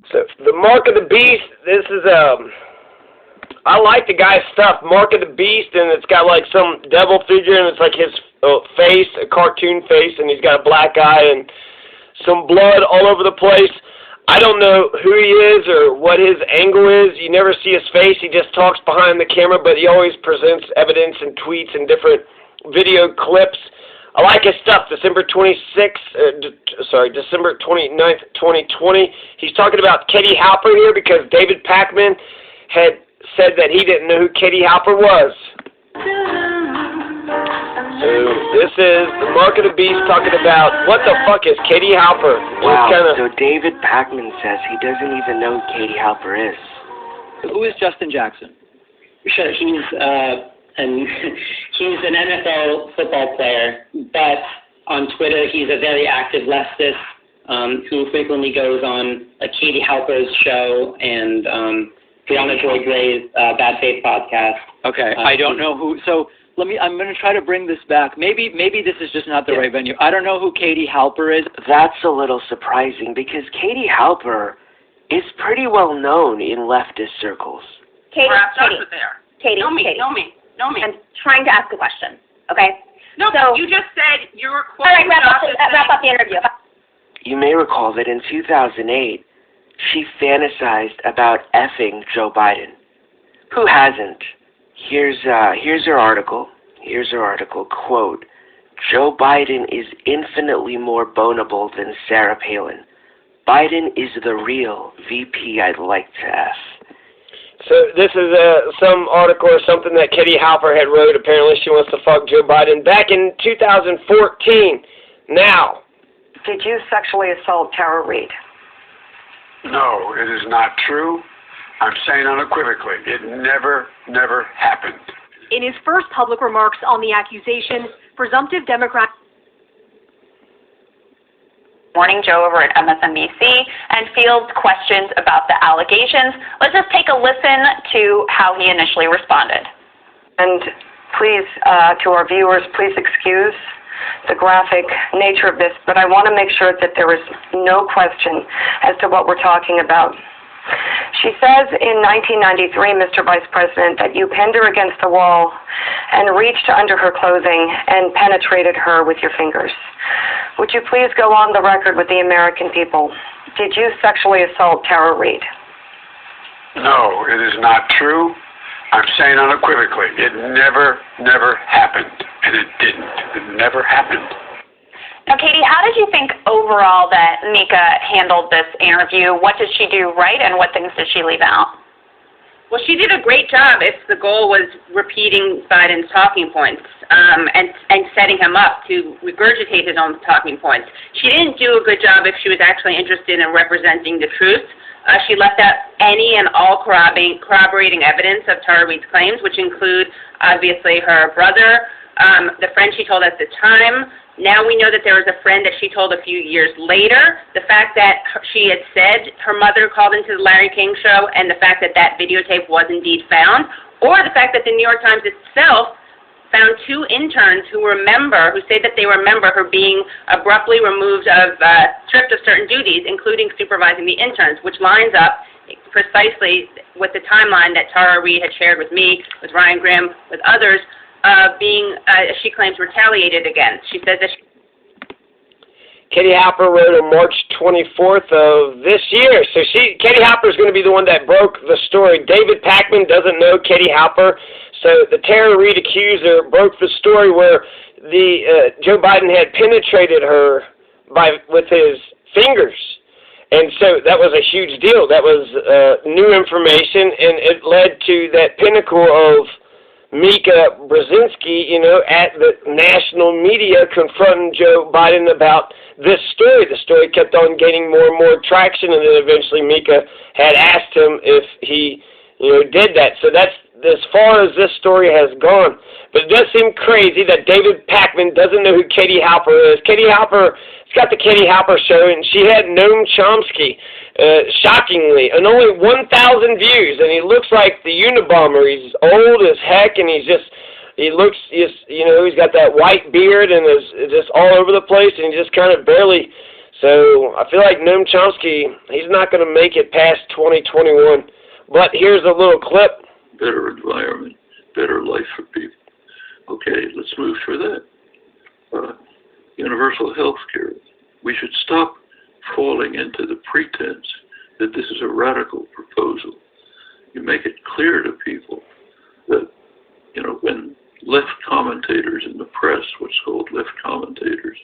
So the Mark of the Beast. This is I like the guy's stuff. Mark of the Beast, and it's got like some devil figure, and it's like his face, a cartoon face, and he's got a black eye and some blood all over the place. I don't know who he is or what his angle is. You never see his face. He just talks behind the camera, but he always presents evidence and tweets and different video clips. I like his stuff. December 29th, 2020. He's talking about Katie Halper here because David Pakman had said that he didn't know who Katie Halper was. So this is the Mark of the Beast talking about what the fuck is Katie Halper. Wow, so David Pakman says he doesn't even know who Katie Halper is. Who is Justin Jackson? Sure, he's an NFL football player, but on Twitter he's a very active leftist who frequently goes on Katie Halper's show and Brianna Joy Gray's Bad Faith podcast. Okay, I don't know who. So I'm going to try to bring this back. Maybe this is just not the right venue. I don't know who Katie Halper is. That's a little surprising because Katie Halper is pretty well known in leftist circles. Katie. Know me. I'm trying to ask a question, okay? No, so, you just said you were quoting. All right, wrap up the interview. You may recall that in 2008, she fantasized about effing Joe Biden. Who hasn't? Here's her article. Quote, Joe Biden is infinitely more bonable than Sarah Palin. Biden is the real VP I'd like to F. So this is some article or something that Katie Halper had wrote. Apparently she wants to fuck Joe Biden back in 2014. Now. Did you sexually assault Tara Reade? No, it is not true. I'm saying unequivocally, it never happened. In his first public remarks on the accusation, presumptive Democrat Morning Joe over at MSNBC and fields questions about the allegations. Let's just take a listen to how he initially responded. And please, to our viewers, please excuse the graphic nature of this, but I want to make sure that there is no question as to what we're talking about. She says in 1993, Mr. Vice President, that you pinned her against the wall and reached under her clothing and penetrated her with your fingers. Would you please go on the record with the American people? Did you sexually assault Tara Reade? No, it is not true. I'm saying unequivocally, it never happened. And it didn't. It never happened. Now, Katie, how did you think overall that Mika handled this interview? What did she do right, and what things did she leave out? Well, she did a great job if the goal was repeating Biden's talking points and setting him up to regurgitate his own talking points. She didn't do a good job if she was actually interested in representing the truth. She left out any and all corroborating evidence of Tara Reade's claims, which include, obviously, her brother, the friend she told at the time. Now we know that there was a friend that she told a few years later. The fact that she had said her mother called into the Larry King show, and the fact that that videotape was indeed found, or the fact that the New York Times itself found two interns who say that they remember her being abruptly removed stripped of certain duties, including supervising the interns, which lines up precisely with the timeline that Tara Reade had shared with me, with Ryan Grimm, with others, being, she claims, retaliated against. She says that Katie Halper wrote on March 24th of this year. So Katie Halper is going to be the one that broke the story. David Pakman doesn't know Katie Halper. So the Tara Reade accuser broke the story where Joe Biden had penetrated her with his fingers. And so that was a huge deal. That was new information, and it led to that pinnacle of Mika Brzezinski, at the national media confronting Joe Biden about this story. The story kept on gaining more and more traction, and then eventually Mika had asked him if he, did that. So that's as far as this story has gone. But it does seem crazy that David Pakman doesn't know who Katie Halper is. Katie Halper, it's got the Katie Halper show, and she had Noam Chomsky, shockingly, and only 1,000 views, and he looks like the Unabomber. He's old as heck, and he's got that white beard and is just all over the place, and he just kind of barely So I feel like Noam Chomsky, he's not going to make it past 2021. But here's a little clip. Better environment, better life for people. Okay, let's move through that. Universal health care. We should stop falling into the pretense that this is a radical proposal. You make it clear to people that, when left commentators in the press, what's called left commentators,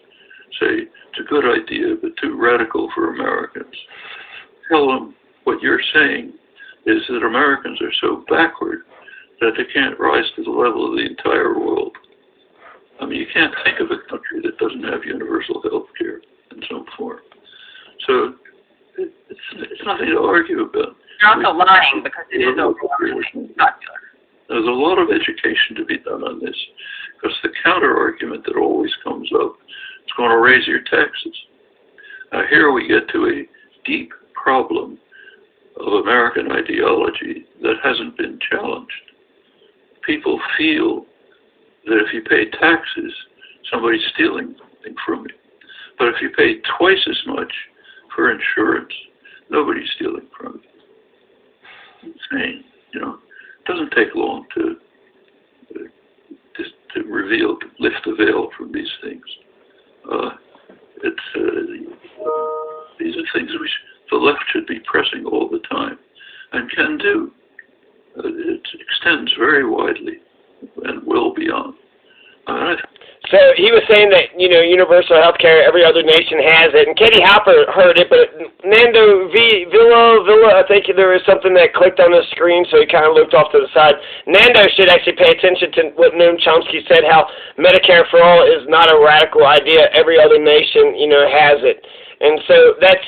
say it's a good idea but too radical for Americans, tell them what you're saying is that Americans are so backward that they can't rise to the level of the entire world. I mean, you can't think of a country that doesn't have universal health care in some form. So it's nothing to argue about. You're also lying because it is overwhelmingly popular. There's a lot of education to be done on this, because the counter-argument that always comes up is going to raise your taxes. Here we get to a deep problem of American ideology that hasn't been challenged. People feel that if you pay taxes, somebody's stealing something from you. But if you pay twice as much for insurance, nobody's stealing from you. Insane, It doesn't take long to lift the veil from these things. These are things the left should be pressing all the time, and can do. It extends very widely and well beyond. So he was saying that, universal health care, every other nation has it. And Katie Halper heard it, but Nando Villa, I think there was something that clicked on the screen, so he kind of looked off to the side. Nando should actually pay attention to what Noam Chomsky said, how Medicare for all is not a radical idea. Every other nation, has it. And so that's,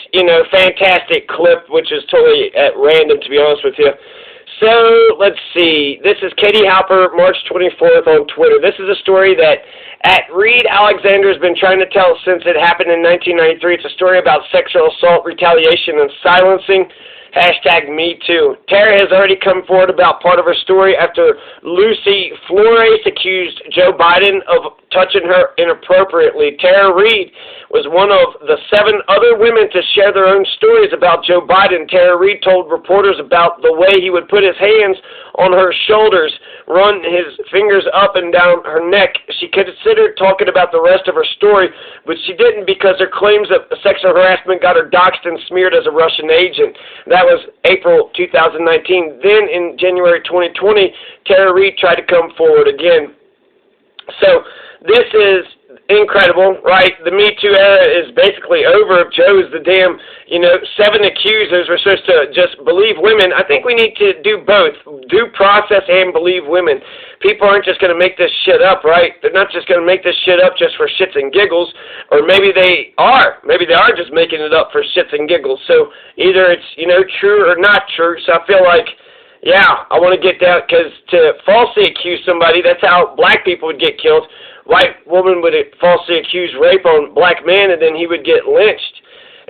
fantastic clip, which is totally at random, to be honest with you. So, let's see. This is Katie Halper, March 24th on Twitter. This is a story that Reade Alexander has been trying to tell since it happened in 1993. It's a story about sexual assault, retaliation, and silencing. #MeToo. Tara has already come forward about part of her story after Lucy Flores accused Joe Biden of touching her inappropriately. Tara Reade was one of the 7 other women to share their own stories about Joe Biden. Tara Reade told reporters about the way he would put his hands on her shoulders, run his fingers up and down her neck. She considered talking about the rest of her story, but she didn't because her claims of sexual harassment got her doxxed and smeared as a Russian agent. That was April 2019. Then in January 2020, Tara Reade tried to come forward again. So this is incredible, right? The Me Too era is basically over. If Joe is the damn, 7 accusers, we're supposed to just believe women. I think we need to do both, due process and believe women. People aren't just going to make this shit up, right? They're not just going to make this shit up just for shits and giggles, or maybe they are. Maybe they are just making it up for shits and giggles. So either it's, true or not true. So I feel like, yeah, I want to get that, because to falsely accuse somebody, that's how black people would get killed. White woman would falsely accuse rape on black man, and then he would get lynched.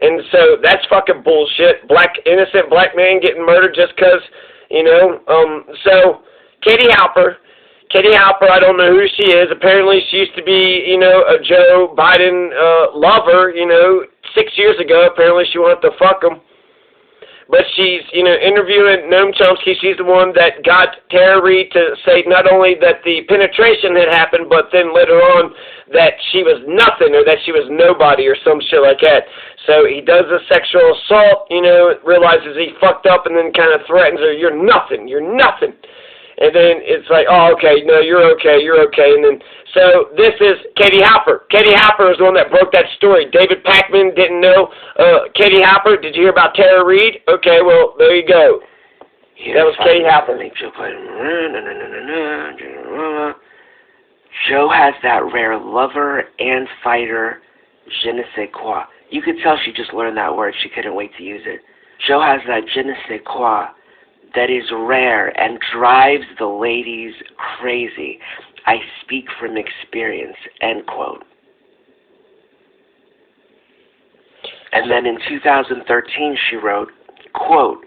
And so that's fucking bullshit. Innocent black man getting murdered just because, So Katie Halper, I don't know who she is. Apparently she used to be, a Joe Biden lover, 6 years ago. Apparently she wanted to fuck him. But she's, interviewing Noam Chomsky. She's the one that got Tara Reade to say not only that the penetration had happened, but then later on that she was nothing, or that she was nobody, or some shit like that. So he does a sexual assault, realizes he fucked up, and then kind of threatens her, you're nothing. And then it's like, oh, okay, no, you're okay. And then, so this is Katie Halper. Katie Halper is the one that broke that story. David Pakman didn't know Katie Halper. Did you hear about Tara Reade? Okay, well, there you go. That was Katie Halper. Joe has that rare lover and fighter je ne sais quoi. You could tell she just learned that word. She couldn't wait to use it. Joe has that je ne sais quoi that is rare and drives the ladies crazy. I speak from experience, end quote. And then in 2013 she wrote, quote,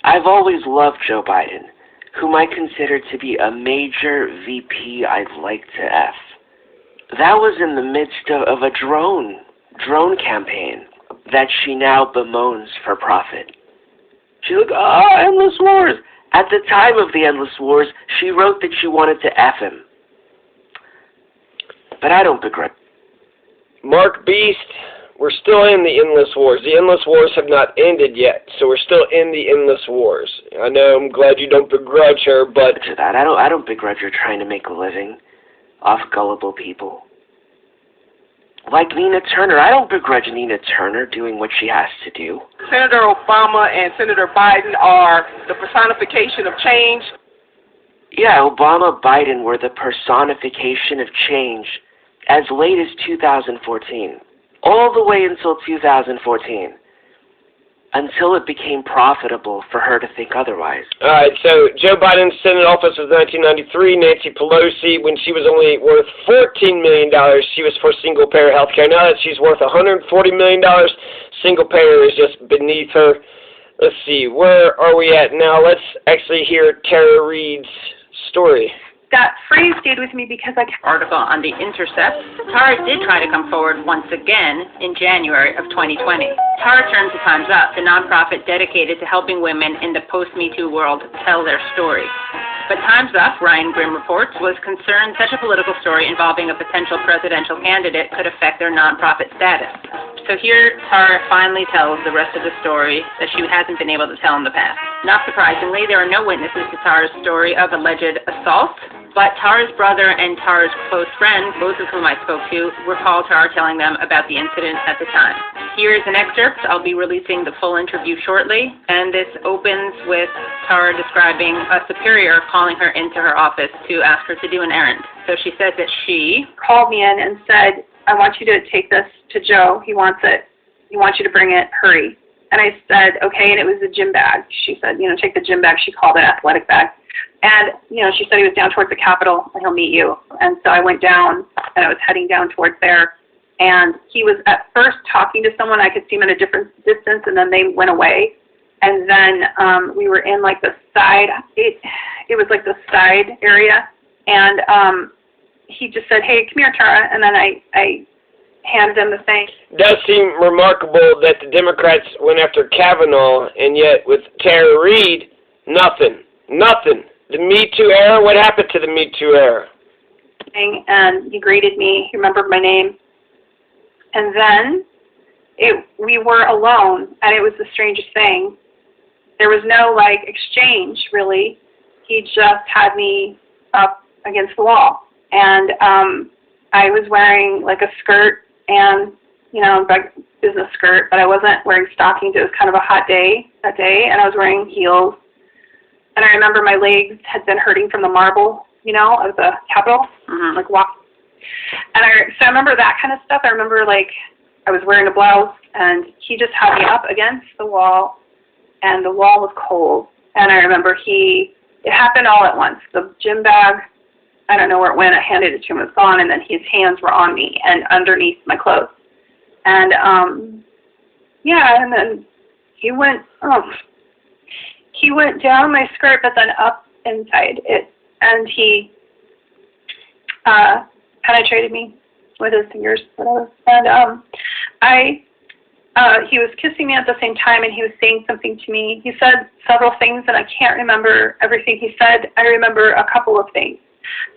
I've always loved Joe Biden, whom I consider to be a major VP I'd like to F. That was in the midst of a drone drone campaign that she now bemoans for profit. She looked, endless wars. At the time of the endless wars, she wrote that she wanted to F him. But I don't begrudge. Mark Beast, we're still in the endless wars. The endless wars have not ended yet, so we're still in the endless wars. I know, I'm glad you don't begrudge her, but... I don't begrudge her trying to make a living off gullible people. Like Nina Turner, I don't begrudge Nina Turner doing what she has to do. Senator Obama and Senator Biden are the personification of change. Yeah, Obama, Biden were the personification of change as late as 2014. All the way until 2014. Until it became profitable for her to think otherwise. All right, so Joe Biden's Senate office was 1993. Nancy Pelosi, when she was only worth $14 million, she was for single-payer health care. Now that she's worth $140 million, single-payer is just beneath her. Let's see, where are we at now? Let's actually hear Tara Reade's story. That phrase stayed with me because I... Article on The Intercept, Tara did try to come forward once again in January of 2020. Tara turned to Time's Up, the nonprofit dedicated to helping women in the post-Me Too world tell their story. But Time's Up, Ryan Grimm reports, was concerned such a political story involving a potential presidential candidate could affect their nonprofit status. So here, Tara finally tells the rest of the story that she hasn't been able to tell in the past. Not surprisingly, there are no witnesses to Tara's story of alleged assault, but Tara's brother and Tara's close friend, both of whom I spoke to, recall Tara telling them about the incident at the time. Here is an excerpt. I'll be releasing the full interview shortly, and this opens with Tara describing a superior calling her into her office to ask her to do an errand. So she says that she called me in and said, I want you to take this to Joe. He wants it. He wants you to bring it. Hurry. And I said, okay, and it was a gym bag. She said, take the gym bag. She called it an athletic bag. And, she said he was down towards the Capitol, and he'll meet you. And so I went down, and I was heading down towards there. And he was at first talking to someone. I could see him at a different distance, and then they went away. And then we were in, the side. It was, the side area. And he just said, hey, come here, Tara. And then I handed him the thing. It does seem remarkable that the Democrats went after Kavanaugh, and yet with Tara Reade, nothing. Nothing. The Me Too era? What happened to the Me Too era? And he greeted me. He remembered my name. And then we were alone, and it was the strangest thing. There was no, exchange, really. He just had me up against the wall. And I was wearing, a skirt and, business skirt, but I wasn't wearing stockings. It was kind of a hot day that day, and I was wearing heels. And I remember my legs had been hurting from the marble, of the Capitol, walk. And so I remember that kind of stuff. I remember, I was wearing a blouse, and he just had me up against the wall, and the wall was cold. And I remember it happened all at once. The gym bag, I don't know where it went. I handed it to him. It was gone, and then his hands were on me and underneath my clothes. And, and then he went down my skirt, but then up inside it, and he penetrated me with his fingers. And he was kissing me at the same time, and he was saying something to me. He said several things, and I can't remember everything he said. I remember a couple of things.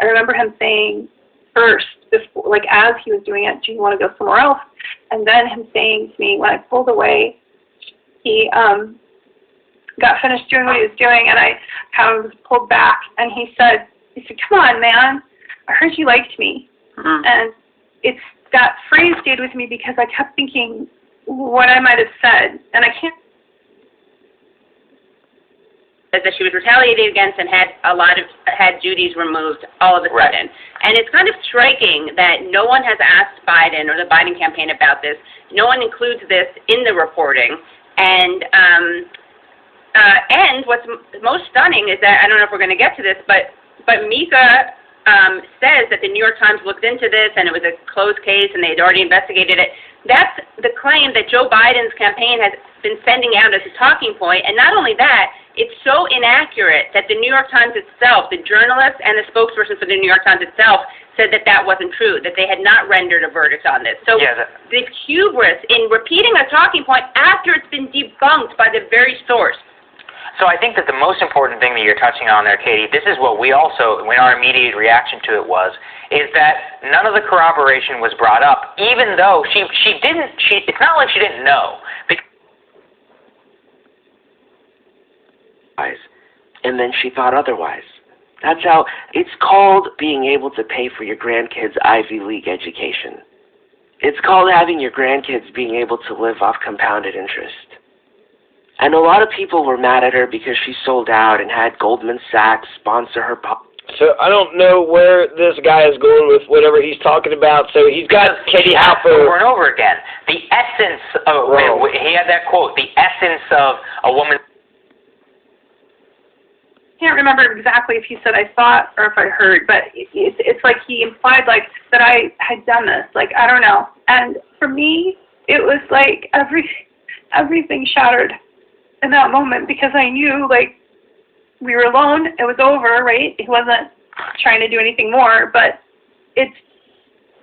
I remember him saying first, before, as he was doing it, do you want to go somewhere else? And then him saying to me, when I pulled away, he got finished doing what he was doing, and I kind of was pulled back, and he said, come on, man, I heard you liked me. And that phrase stayed with me because I kept thinking what I might have said, and I can't. That she was retaliated against and had duties removed all of a sudden. And it's kind of striking that no one has asked Biden or the Biden campaign about this. No one includes this in the reporting. And what's most stunning is that, I don't know if we're going to get to this, but Mika says that the New York Times looked into this and it was a closed case and they had already investigated it. That's the claim that Joe Biden's campaign has been sending out as a talking point. And not only that, it's so inaccurate that the New York Times itself, the journalist and the spokesperson for the New York Times itself, said that that wasn't true, that they had not rendered a verdict on this. So the hubris in repeating a talking point after it's been debunked by the very source. So I think that the most important thing that you're touching on there, Katie, this is what we also, when our immediate reaction to it was, is that none of the corroboration was brought up, even though it's not like she didn't know. And then she thought otherwise. That's how, it's called being able to pay for your grandkids' Ivy League education. It's called having your grandkids being able to live off compounded interest. And a lot of people were mad at her because she sold out and had Goldman Sachs sponsor her. So I don't know where this guy is going with whatever he's talking about. So he's got Katie Halper over and over again. The essence of, he had that quote, the essence of a woman. I can't remember exactly if he said I thought or if I heard, but it's like he implied like that I had done this. Like, I don't know. And for me, it was like everything shattered in that moment, because I knew, like, we were alone, it was over, right? He wasn't trying to do anything more, but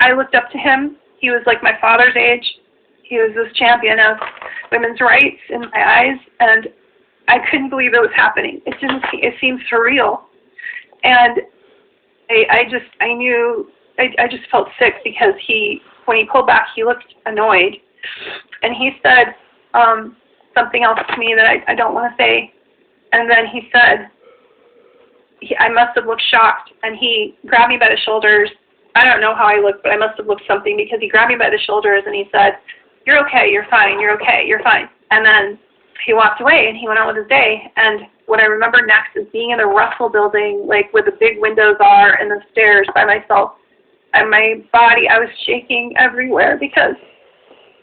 I looked up to him. He was like my father's age. He was this champion of women's rights in my eyes, and I couldn't believe it was happening. It seemed surreal. And I just felt sick, because when he pulled back, he looked annoyed, and he said, something else to me that I don't want to say. And then he said, I must have looked shocked, and he grabbed me by the shoulders. I don't know how I looked, but I must have looked something, because he grabbed me by the shoulders and he said, "You're okay, you're fine, you're okay, you're fine." And then he walked away and he went on with his day. And what I remember next is being in the Russell building, like where the big windows are, and the stairs by myself. And my body, I was shaking everywhere,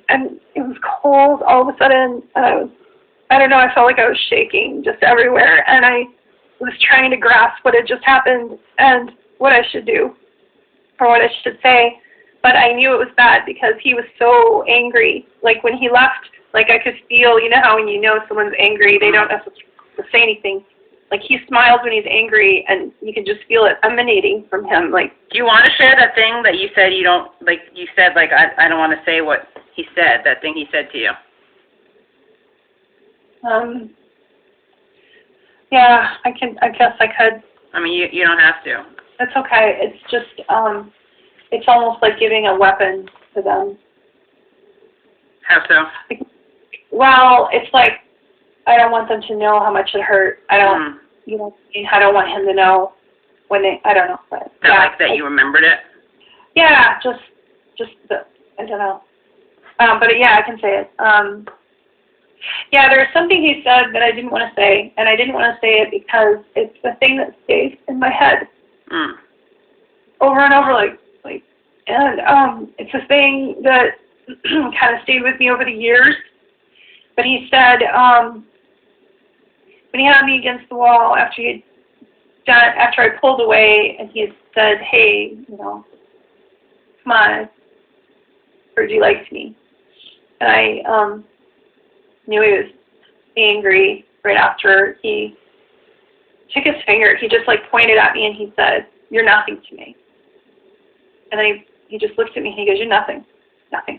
and it was cold all of a sudden, and I don't know, I felt like I was shaking just everywhere, and I was trying to grasp what had just happened and what I should do, or what I should say, but I knew it was bad because he was so angry. Like, when he left, like, I could feel, you know how when you know someone's angry, they don't have to say anything. Like, he smiles when he's angry, and you can just feel it emanating from him. Like, do you want to share that thing that you said you don't, like, you said, like, I don't want to say what he said, that thing he said to you? Yeah, I guess I could. I mean, you don't have to. It's okay. It's just, it's almost like giving a weapon to them. How so? Well, it's like, I don't want them to know how much it hurt. I don't, I don't want him to know when I don't know. But, like that you remembered it? Yeah, just I don't know. But yeah, I can say it. Yeah, there was something he said that I didn't want to say, and I didn't want to say it because it's the thing that stays in my head over and over, and it's a thing that kind of stayed with me over the years. But he said, when he had me against the wall after I pulled away, and he had said, "Hey, come on, I heard you liked me," and I knew he was angry right after he took his finger. He just pointed at me and he said, "You're nothing to me." And then he just looked at me and he goes, "You're nothing, nothing."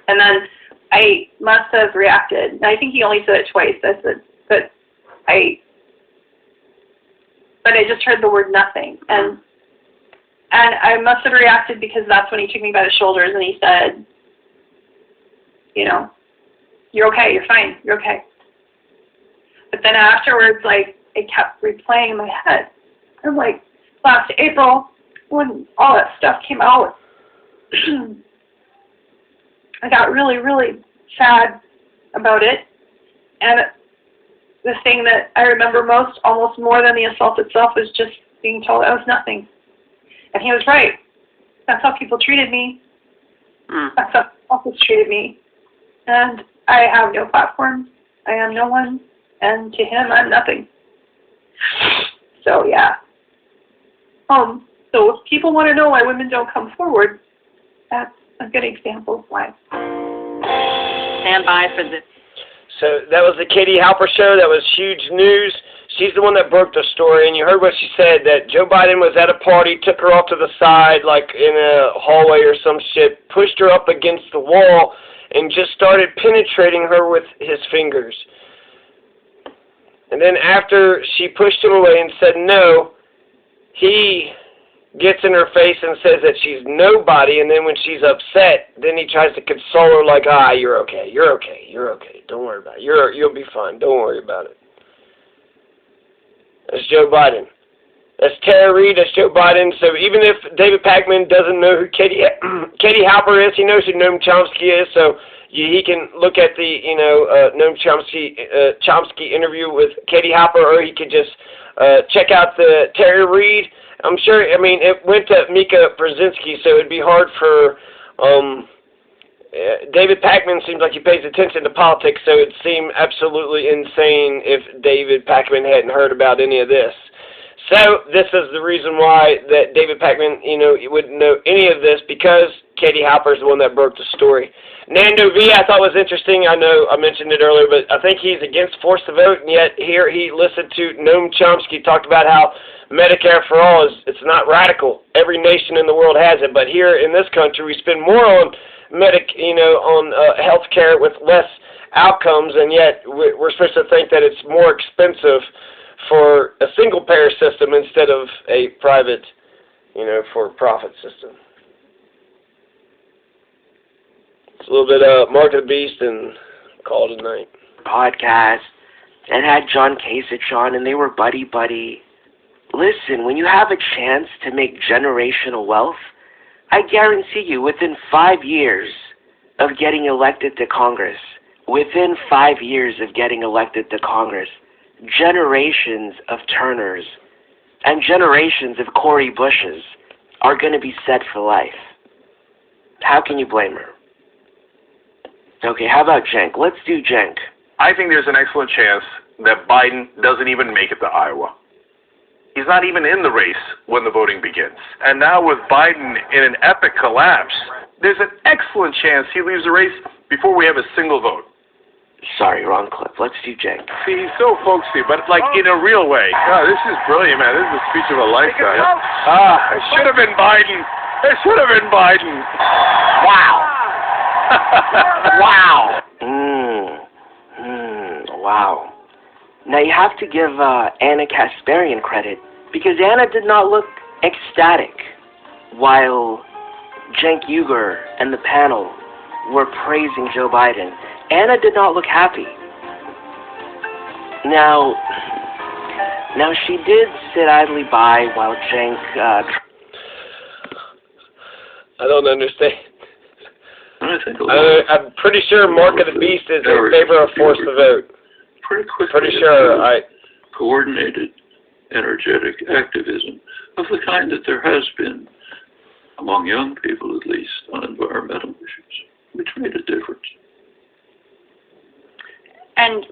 And then I must have reacted. And I think he only said it twice. I said, but I just heard the word nothing. And I must have reacted because that's when he took me by the shoulders and he said, "You're okay, you're fine, you're okay." But then afterwards, it kept replaying in my head. And last April, when all that stuff came out, I got really, really sad about it. And the thing that I remember most, almost more than the assault itself, was just being told I was nothing. And he was right. That's how people treated me. That's how officers treated me. And I have no platform. I am no one. And to him, I'm nothing. So, yeah. So if people want to know why women don't come forward, that's a good example of why. Stand by for this. So that was the Katie Halper show. That was huge news. she's the one that broke the story, and you heard what she said, that Joe Biden was at a party, took her off to the side, like in a hallway or some shit, pushed her up against the wall, and just started penetrating her with his fingers. And then after she pushed him away and said no, he gets in her face and says that she's nobody, and then when she's upset, then he tries to console her like, you're okay, don't worry about it, you'll be fine, don't worry about it. That's Joe Biden. That's Tara Reade, that's Joe Biden. So even if David Pakman doesn't know who Katie Halper is, he knows who Noam Chomsky is, so he can look at the, Noam Chomsky interview with Katie Halper, or he could just check out the Tara Reade. I'm sure, it went to Mika Brzezinski, so it'd be hard for, David Pakman seems like he pays attention to politics, so it'd seem absolutely insane if David Pakman hadn't heard about any of this. So this is the reason why that David Pakman, he wouldn't know any of this, because Katie Halper is the one that broke the story. Nando V, I thought was interesting. I know I mentioned it earlier, but I think he's against force to vote, and yet here he listened to Noam Chomsky talk about how Medicare for all it's not radical. Every nation in the world has it, but here in this country we spend more on health care with less outcomes, and yet we're supposed to think that it's more expensive for a single-payer system instead of a private, for-profit system. It's a little bit Mark of the Beast and call it a night. Podcast and had John Kasich on, and they were buddy-buddy. Listen, when you have a chance to make generational wealth, I guarantee you within 5 years of getting elected to Congress, generations of Turners and generations of Cori Bushes are going to be set for life. How can you blame her? Okay, how about Cenk? Let's do Cenk. I think there's an excellent chance that Biden doesn't even make it to Iowa. He's not even in the race when the voting begins. And now with Biden in an epic collapse, there's an excellent chance he leaves the race before we have a single vote. Sorry, wrong clip. Let's do Cenk. See, he's so folksy, but like in a real way. Oh, this is brilliant, man. This is a speech of a lifetime. It should have been Biden. It should have been Biden. Wow. Wow. Wow. Now you have to give Anna Kasparian credit, because Anna did not look ecstatic while Cenk Uygur and the panel were praising Joe Biden. Anna did not look happy. Now she did sit idly by while Cenk... I don't understand. I'm pretty sure Mark of the Beast is in favor of force to vote. Pretty sure. Coordinated, energetic activism of the kind that there has been among young people, at least, on environmental issues, which made a difference. And